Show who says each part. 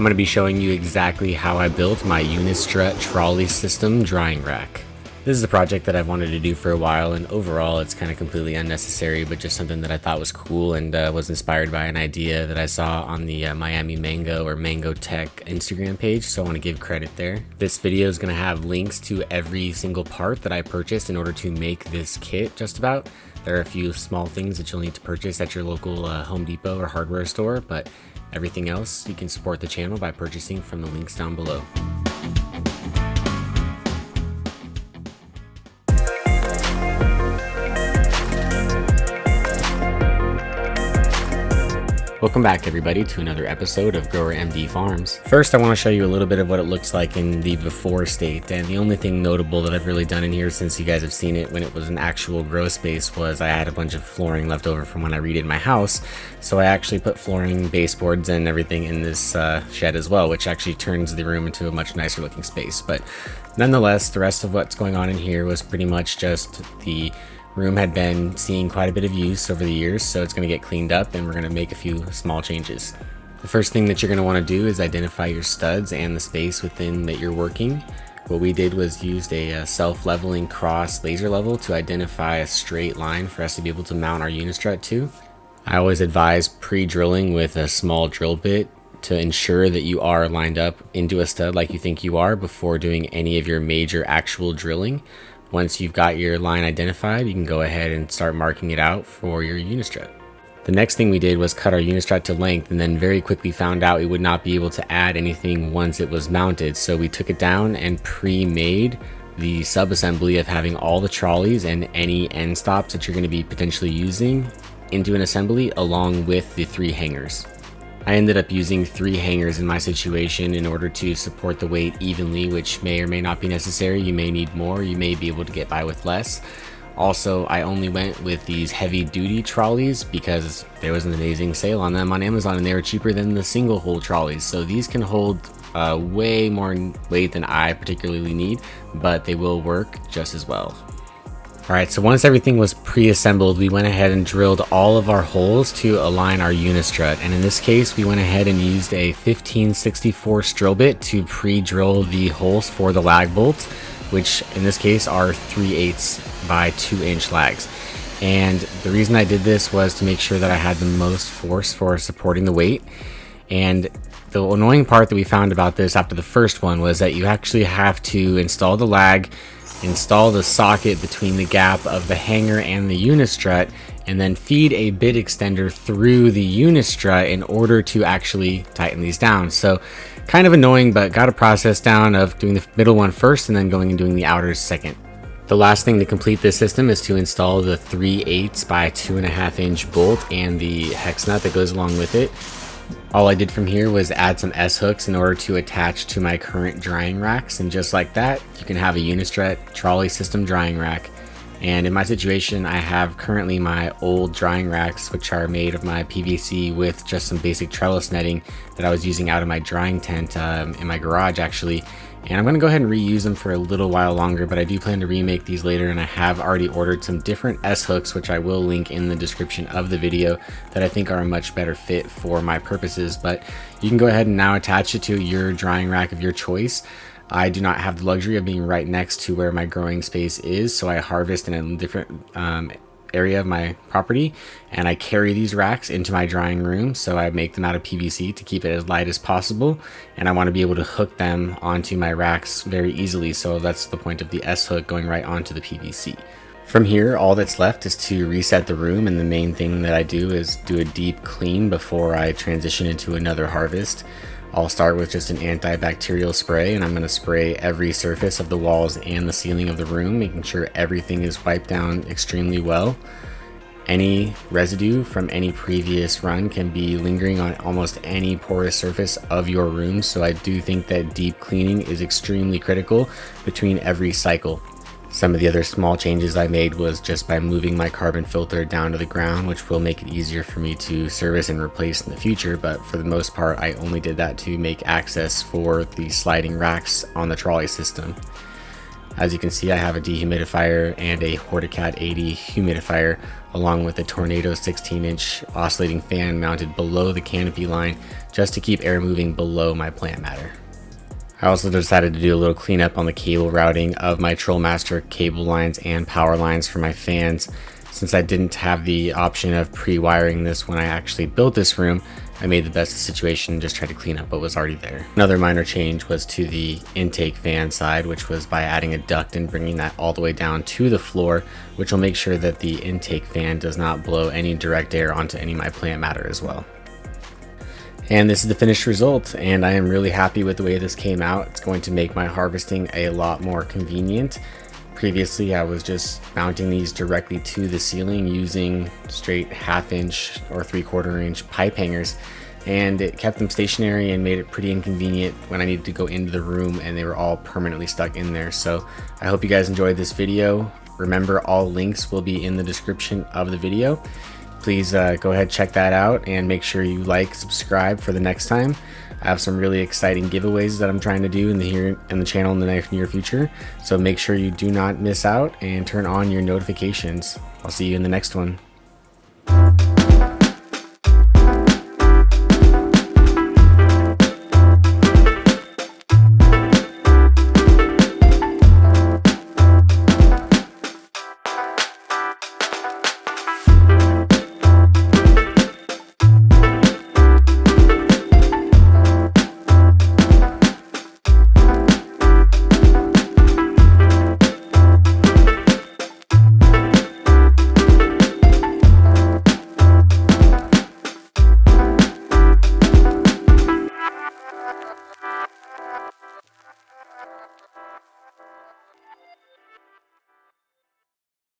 Speaker 1: I'm going to be showing you exactly how I built my UniStrut Trolley system drying rack. This is a project that I've wanted to do for a while, and overall it's kind of completely unnecessary, but just something that I thought was cool and was inspired by an idea that I saw on the Miami Mango or Mango Tech Instagram page, so I want to give credit there. This video is going to have links to every single part that I purchased in order to make this kit just about. There are a few small things that you'll need to purchase at your local Home Depot or hardware store, but everything else you can support the channel by purchasing from the links down below. Welcome back everybody to another episode of GrowerMD Farms. First I want to show you a little bit of what it looks like in the before state, and the only thing notable that I've really done in here since you guys have seen it when it was an actual grow space was I had a bunch of flooring left over from when I redid my house, so I actually put flooring, baseboards, and everything in this shed as well, which actually turns the room into a much nicer looking space. But nonetheless, the rest of what's going on in here was pretty much just the room had been seeing quite a bit of use over the years, so it's going to get cleaned up and we're going to make a few small changes. The first thing that you're going to want to do is identify your studs and the space within that you're working. What we did was used a self-leveling cross laser level to identify a straight line for us to be able to mount our UniStrut to. I always advise pre-drilling with a small drill bit to ensure that you are lined up into a stud like you think you are before doing any of your major actual drilling. Once you've got your line identified, you can go ahead and start marking it out for your UniStrut. The next thing we did was cut our UniStrut to length, and then very quickly found out we would not be able to add anything once it was mounted. So we took it down and pre-made the sub-assembly of having all the trolleys and any end stops that you're going to be potentially using into an assembly along with the 3 hangers. I ended up using 3 hangers in my situation in order to support the weight evenly, which may or may not be necessary. You may need more, you may be able to get by with less. Also, I only went with these heavy duty trolleys because there was an amazing sale on them on Amazon and they were cheaper than the single hole trolleys. So these can hold way more weight than I particularly need, but they will work just as well. Alright, so once everything was pre-assembled, we went ahead and drilled all of our holes to align our UniStrut, and in this case we went ahead and used a 1564 drill bit to pre-drill the holes for the lag bolts, which in this case are 3/8 by 2-inch lags. And the reason I did this was to make sure that I had the most force for supporting the weight. And the annoying part that we found about this after the first one was that you actually have to install the lag, install the socket between the gap of the hanger and the UniStrut, and then feed a bit extender through the UniStrut in order to actually tighten these down. So kind of annoying, but got a process down of doing the middle one first and then going and doing the outers second. The last thing to complete this system is to install the 3/8 by 2.5-inch bolt and the hex nut that goes along with it. All I did from here was add some S-hooks in order to attach to my current drying racks, and just like that, you can have a UniStrut trolley system drying rack. And in my situation, I have currently my old drying racks, which are made of my PVC with just some basic trellis netting that I was using out of my drying tent in my garage actually. And I'm going to go ahead and reuse them for a little while longer, but I do plan to remake these later, and I have already ordered some different S-hooks, which I will link in the description of the video, that I think are a much better fit for my purposes. But you can go ahead and now attach it to your drying rack of your choice. I do not have the luxury of being right next to where my growing space is, so I harvest in a different area of my property, and I carry these racks into my drying room. So I make them out of PVC to keep it as light as possible, and I want to be able to hook them onto my racks very easily, so that's the point of the S-hook going right onto the PVC. From here, all that's left is to reset the room, and the main thing that I do is do a deep clean before I transition into another harvest. I'll start with just an antibacterial spray, and I'm going to spray every surface of the walls and the ceiling of the room, making sure everything is wiped down extremely well. Any residue from any previous run can be lingering on almost any porous surface of your room, so I do think that deep cleaning is extremely critical between every cycle. Some of the other small changes I made was just by moving my carbon filter down to the ground, which will make it easier for me to service and replace in the future, but for the most part I only did that to make access for the sliding racks on the trolley system. As you can see, I have a dehumidifier and a Horticat 80 humidifier, along with a Tornado 16-inch oscillating fan mounted below the canopy line just to keep air moving below my plant matter. I also decided to do a little cleanup on the cable routing of my Trollmaster cable lines and power lines for my fans. Since I didn't have the option of pre-wiring this when I actually built this room, I made the best of the situation and just tried to clean up what was already there. Another minor change was to the intake fan side, which was by adding a duct and bringing that all the way down to the floor, which will make sure that the intake fan does not blow any direct air onto any of my plant matter as well. And this is the finished result, and I am really happy with the way this came out. It's going to make my harvesting a lot more convenient. Previously, I was just mounting these directly to the ceiling using straight 1/2 inch or 3/4 inch pipe hangers, and it kept them stationary and made it pretty inconvenient when I needed to go into the room and they were all permanently stuck in there. So I hope you guys enjoyed this video. Remember, all links will be in the description of the video. Please go ahead, check that out, and make sure you like, subscribe for the next time. I have some really exciting giveaways that I'm trying to do in the channel in the near future, so make sure you do not miss out and turn on your notifications. I'll see you in the next one.